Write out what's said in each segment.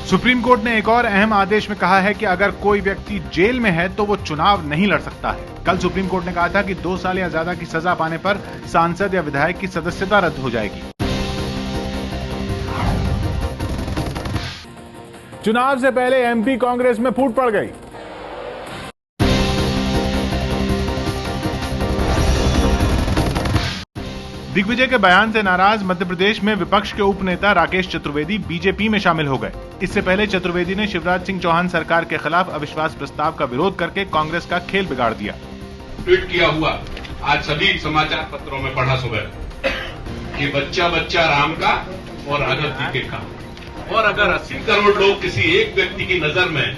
Supreme court ने एक और अहम आदेश में कहा है कि अगर कोई व्यक्ति जेल में है तो वो चुनाव नहीं लड़ सकता है। कल सुप्रीम कोर्ट ने कहा था कि 2 साल या ज्यादा की सजा पाने पर सांसद या विधायक की सदस्यता रद्द हो जाएगी। चुनाव से पहले एमपी कांग्रेस में फूट पड़ गई। दिग्विजय के बयान से नाराज मध्य प्रदेश में विपक्ष के उप नेता राकेश चतुर्वेदी बीजेपी में शामिल हो गए। इससे पहले चतुर्वेदी ने शिवराज सिंह चौहान सरकार के खिलाफ अविश्वास प्रस्ताव का विरोध करके कांग्रेस का खेल बिगाड़ दिया। ट्वीट किया हुआ आज सभी समाचार पत्रों में पढ़ा सुबह कि बच्चा बच्चा राम का और अगरती के का, और अगर 80 करोड़ लोग किसी एक व्यक्ति की नजर में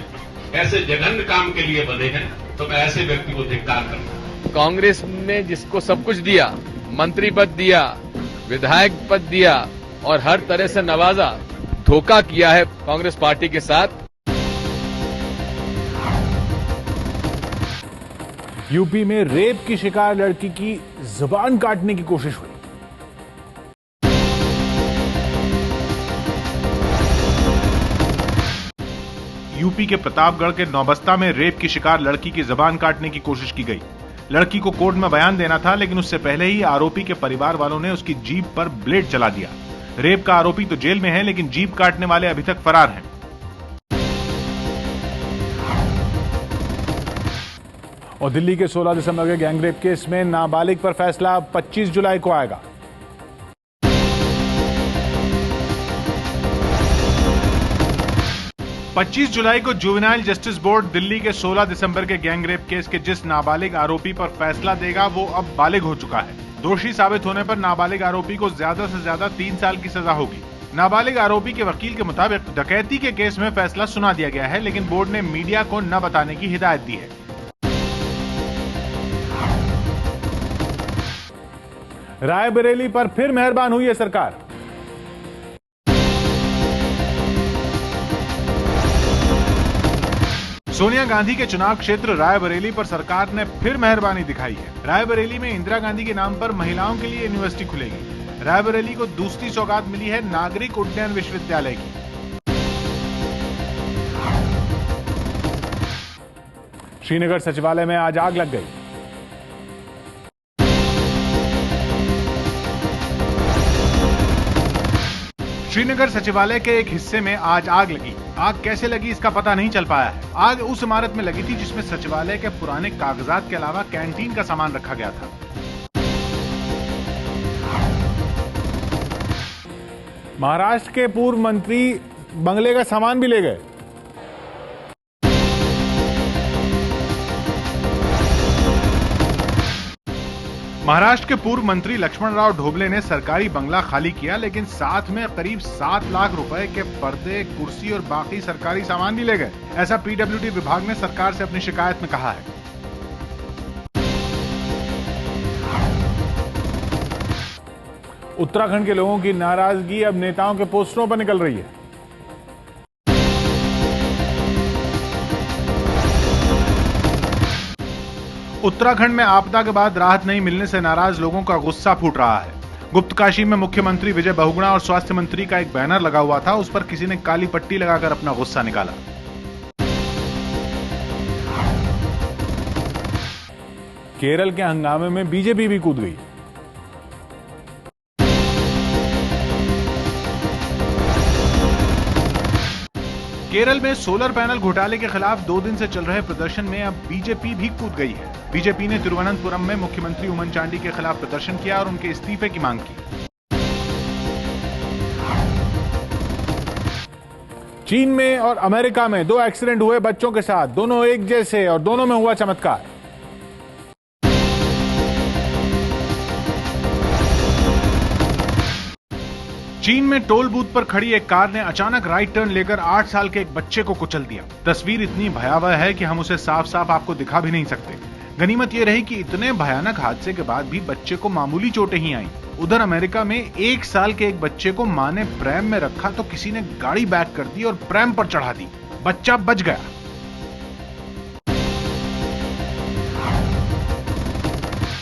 ऐसे जघन्य काम के लिए बने हैं तो मैं ऐसे व्यक्ति को धिक्कार करता। कांग्रेस ने जिसको सब कुछ दिया, मंत्री पद दिया, विधायक पद दिया और हर तरह से नवाजा, धोखा किया है कांग्रेस पार्टी के साथ। यूपी में रेप की शिकार लड़की की जुबान काटने की कोशिश हुई। यूपी के प्रतापगढ़ के नौबस्ता में रेप की शिकार लड़की की जुबान काटने की कोशिश की गई। लड़की को कोर्ट में बयान देना था, लेकिन उससे पहले ही आरोपी के परिवार वालों ने उसकी जीभ पर ब्लेड चला दिया। रेप का आरोपी तो जेल में है, लेकिन जीभ काटने वाले अभी तक फरार हैं। और दिल्ली के 16 दिसंबर के गैंगरेप केस में नाबालिग पर फैसला 25 जुलाई को आएगा। पच्चीस जुलाई को जुवेनाइल जस्टिस बोर्ड दिल्ली के 16 दिसंबर के गैंगरेप केस के जिस नाबालिग आरोपी पर फैसला देगा वो अब बालिग हो चुका है। दोषी साबित होने पर नाबालिग आरोपी को ज्यादा से ज्यादा 3 साल की सजा होगी। नाबालिग आरोपी के वकील के मुताबिक डकैती के केस में फैसला सुना दिया गया है, लेकिन बोर्ड ने मीडिया को न बताने की हिदायत दी है। रायबरेली पर फिर मेहरबान हुई है सरकार। सोनिया गांधी के चुनाव क्षेत्र रायबरेली पर सरकार ने फिर मेहरबानी दिखाई है। रायबरेली में इंदिरा गांधी के नाम पर महिलाओं के लिए यूनिवर्सिटी खुलेगी। रायबरेली को दूसरी सौगात मिली है नागरिक उड्डयन विश्वविद्यालय की। श्रीनगर सचिवालय में आज आग लग गई। श्रीनगर सचिवालय के एक हिस्से में आज आग लगी। आग कैसे लगी इसका पता नहीं चल पाया है। आग उस इमारत में लगी थी जिसमें सचिवालय के पुराने कागजात के अलावा कैंटीन का सामान रखा गया था। महाराष्ट्र के पूर्व मंत्री बंगले का सामान भी ले गए। महाराष्ट्र के पूर्व मंत्री लक्ष्मण राव ढोबले ने सरकारी बंगला खाली किया, लेकिन साथ में करीब 7 लाख रुपए के पर्दे, कुर्सी और बाकी सरकारी सामान भी ले गए। ऐसा पीडब्ल्यूडी विभाग ने सरकार से अपनी शिकायत में कहा है। उत्तराखंड के लोगों की नाराजगी अब नेताओं के पोस्टरों पर निकल रही है। उत्तराखंड में आपदा के बाद राहत नहीं मिलने से नाराज लोगों का गुस्सा फूट रहा है। गुप्तकाशी में मुख्यमंत्री विजय बहुगुणा और स्वास्थ्य मंत्री का एक बैनर लगा हुआ था, उस पर किसी ने काली पट्टी लगाकर अपना गुस्सा निकाला। केरल के हंगामे में बीजेपी भी कूद गई। केरल में सोलर पैनल घोटाले के खिलाफ 2 दिन से चल रहे प्रदर्शन में अब बीजेपी भी कूद गई है। बीजेपी ने तिरुवनंतपुरम में मुख्यमंत्री उमन चांडी के खिलाफ प्रदर्शन किया और उनके इस्तीफे की मांग की। चीन में और अमेरिका में 2 एक्सीडेंट हुए बच्चों के साथ, दोनों एक जैसे और दोनों में हुआ चमत्कार। चीन में टोल बूथ पर खड़ी एक कार ने अचानक राइट टर्न लेकर 8 साल के एक बच्चे को कुचल दिया। तस्वीर इतनी भयावह है कि हम उसे साफ साफ आपको दिखा भी नहीं सकते। गनीमत यह रही कि इतने भयानक हादसे के बाद भी बच्चे को मामूली चोटें ही आईं। उधर अमेरिका में 1 साल के एक बच्चे को मां ने प्रैम में रखा तो किसी ने गाड़ी बैक कर दी और प्रैम पर चढ़ा दी। बच्चा बच गया।